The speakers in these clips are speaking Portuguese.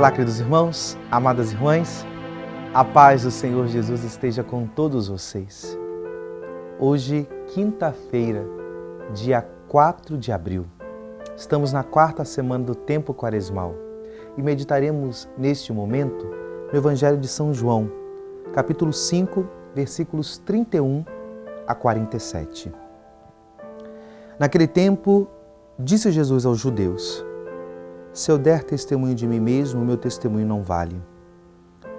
Olá, queridos irmãos, amadas irmãs, a paz do Senhor Jesus esteja com todos vocês. Hoje, quinta-feira, dia 4 de abril, estamos na quarta semana do tempo quaresmal e meditaremos neste momento no Evangelho de São João, capítulo 5, versículos 31 a 47. Naquele tempo, disse Jesus aos judeus: se eu der testemunho de mim mesmo, o meu testemunho não vale.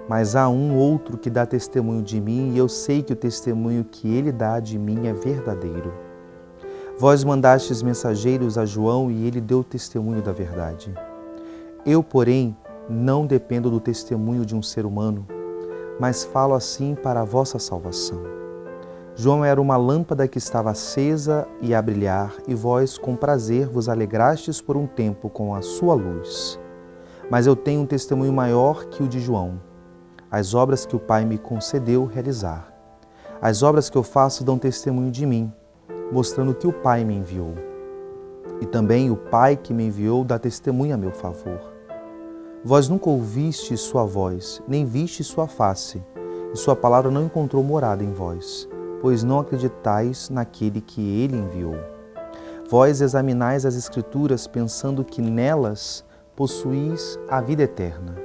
Mas há um outro que dá testemunho de mim, e eu sei que o testemunho que ele dá de mim é verdadeiro. Vós mandastes mensageiros a João, e ele deu testemunho da verdade. Eu, porém, não dependo do testemunho de um ser humano, mas falo assim para a vossa salvação. João era uma lâmpada que estava acesa e a brilhar, e vós com prazer vos alegrastes por um tempo com a sua luz. Mas eu tenho um testemunho maior que o de João, as obras que o Pai me concedeu realizar. As obras que eu faço dão testemunho de mim, mostrando que o Pai me enviou. E também o Pai que me enviou dá testemunho a meu favor. Vós nunca ouviste sua voz, nem viste sua face, e sua palavra não encontrou morada em vós, pois não acreditais naquele que ele enviou. Vós examinais as Escrituras pensando que nelas possuís a vida eterna.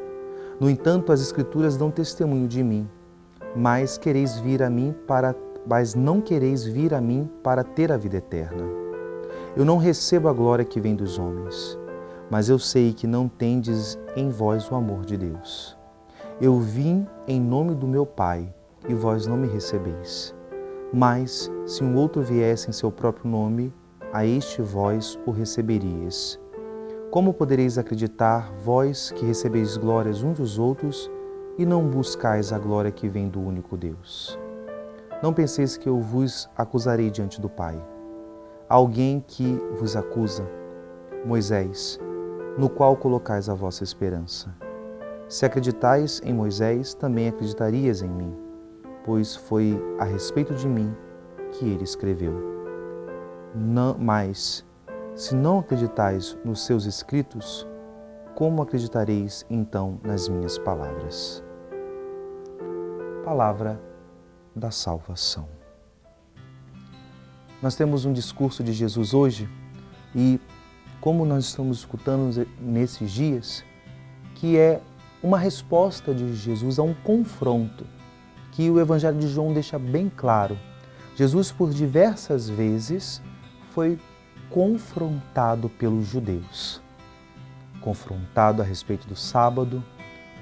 No entanto, as Escrituras dão testemunho de mim, mas não quereis vir a mim para ter a vida eterna. Eu não recebo a glória que vem dos homens, mas eu sei que não tendes em vós o amor de Deus. Eu vim em nome do meu Pai, e vós não me recebeis. Mas, se um outro viesse em seu próprio nome, a este vós o receberíeis. Como podereis acreditar, vós que recebeis glórias uns dos outros, e não buscais a glória que vem do único Deus? Não penseis que eu vos acusarei diante do Pai. Alguém que vos acusa, Moisés, no qual colocais a vossa esperança. Se acreditais em Moisés, também acreditarias em mim, pois foi a respeito de mim que ele escreveu. Mas, se não acreditais nos seus escritos, como acreditareis então nas minhas palavras? Palavra da salvação. Nós temos um discurso de Jesus hoje e, como nós estamos escutando nesses dias, que é uma resposta de Jesus a um confronto que o Evangelho de João deixa bem claro. Jesus, por diversas vezes, foi confrontado pelos judeus. Confrontado a respeito do sábado,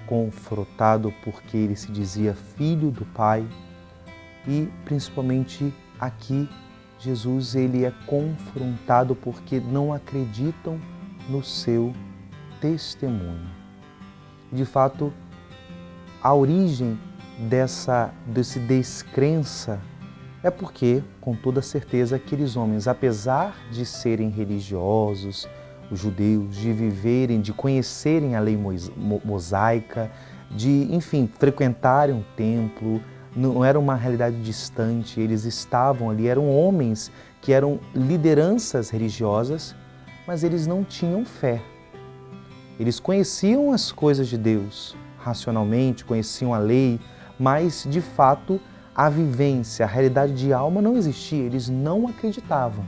confrontado porque ele se dizia filho do Pai e, principalmente aqui, Jesus ele é confrontado porque não acreditam no seu testemunho. De fato, a origem desse descrença é porque, com toda certeza, aqueles homens, apesar de serem religiosos, os judeus, de viverem, de conhecerem a lei mosaica, de, enfim, frequentarem o templo, não era uma realidade distante, eles estavam ali, eram homens que eram lideranças religiosas, mas eles não tinham fé. Eles conheciam as coisas de Deus racionalmente, conheciam a lei, mas, de fato, a vivência, a realidade de alma não existia, eles não acreditavam.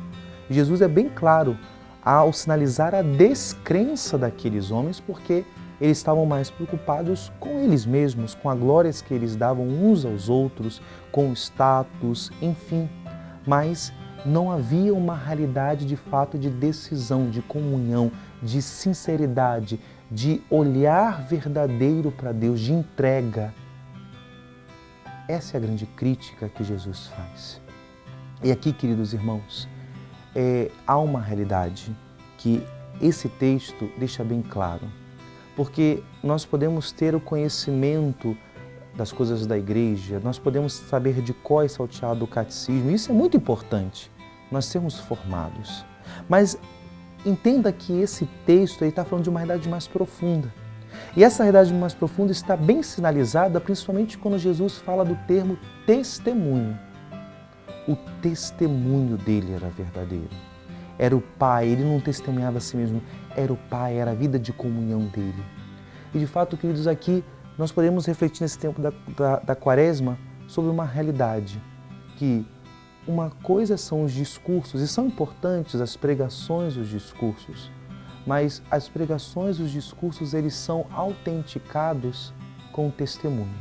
Jesus é bem claro ao sinalizar a descrença daqueles homens, porque eles estavam mais preocupados com eles mesmos, com as glórias que eles davam uns aos outros, com o status, enfim. Mas não havia uma realidade de fato de decisão, de comunhão, de sinceridade, de olhar verdadeiro para Deus, de entrega. Essa é a grande crítica que Jesus faz. E aqui, queridos irmãos, há uma realidade que esse texto deixa bem claro. Porque nós podemos ter o conhecimento das coisas da igreja, nós podemos saber de cor e salteado o catecismo, isso é muito importante, nós sermos formados. Mas entenda que esse texto está falando de uma realidade mais profunda. E essa realidade mais profunda está bem sinalizada, principalmente quando Jesus fala do termo testemunho. O testemunho dele era verdadeiro. Era o Pai, ele não testemunhava a si mesmo, era o Pai, era a vida de comunhão dele. E de fato, queridos, aqui nós podemos refletir nesse tempo da Quaresma sobre uma realidade, que uma coisa são os discursos, e são importantes as pregações e os discursos, mas as pregações e os discursos, eles são autenticados com o testemunho.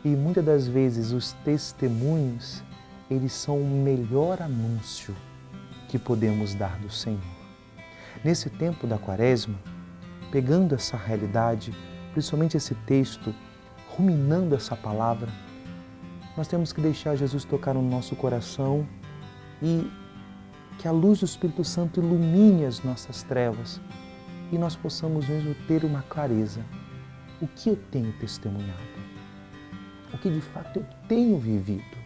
E muitas das vezes os testemunhos, eles são o melhor anúncio que podemos dar do Senhor. Nesse tempo da Quaresma, pegando essa realidade, principalmente esse texto, ruminando essa palavra, nós temos que deixar Jesus tocar no nosso coração e que a luz do Espírito Santo ilumine as nossas trevas e nós possamos mesmo ter uma clareza. O que eu tenho testemunhado? O que de fato eu tenho vivido?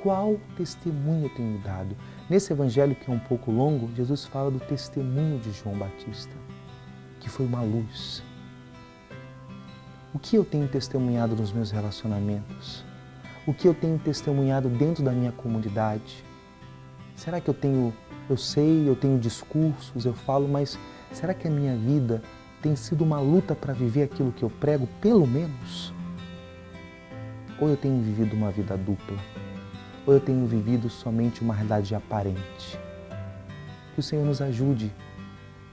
Qual testemunho eu tenho dado? Nesse evangelho que é um pouco longo, Jesus fala do testemunho de João Batista, que foi uma luz. O que eu tenho testemunhado nos meus relacionamentos? O que eu tenho testemunhado dentro da minha comunidade? Será que eu tenho discursos, eu falo, mas será que a minha vida tem sido uma luta para viver aquilo que eu prego, pelo menos? Ou eu tenho vivido uma vida dupla? Ou eu tenho vivido somente uma realidade aparente? Que o Senhor nos ajude,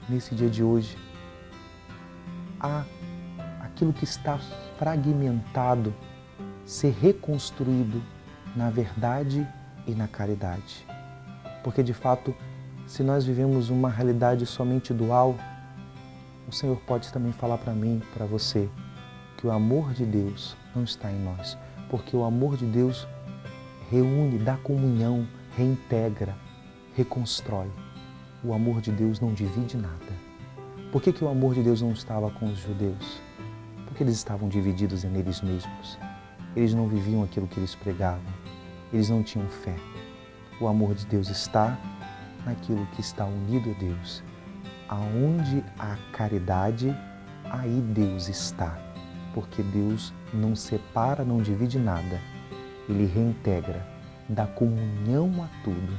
nesse dia de hoje, a aquilo que está fragmentado ser reconstruído na verdade e na caridade. Porque, de fato, se nós vivemos uma realidade somente dual, o Senhor pode também falar para mim, para você, que o amor de Deus não está em nós, porque o amor de Deus reúne, dá comunhão, reintegra, reconstrói. O amor de Deus não divide nada. Por que o amor de Deus não estava com os judeus? Porque eles estavam divididos neles mesmos. Eles não viviam aquilo que eles pregavam. Eles não tinham fé. O amor de Deus está naquilo que está unido a Deus. Aonde há caridade, aí Deus está. Porque Deus não separa, não divide nada. Ele reintegra, dá comunhão a tudo,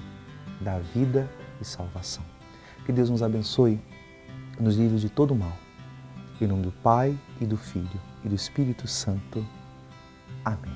dá vida e salvação. Que Deus nos abençoe, nos livre de todo mal. Em nome do Pai, e do Filho, e do Espírito Santo. Amém.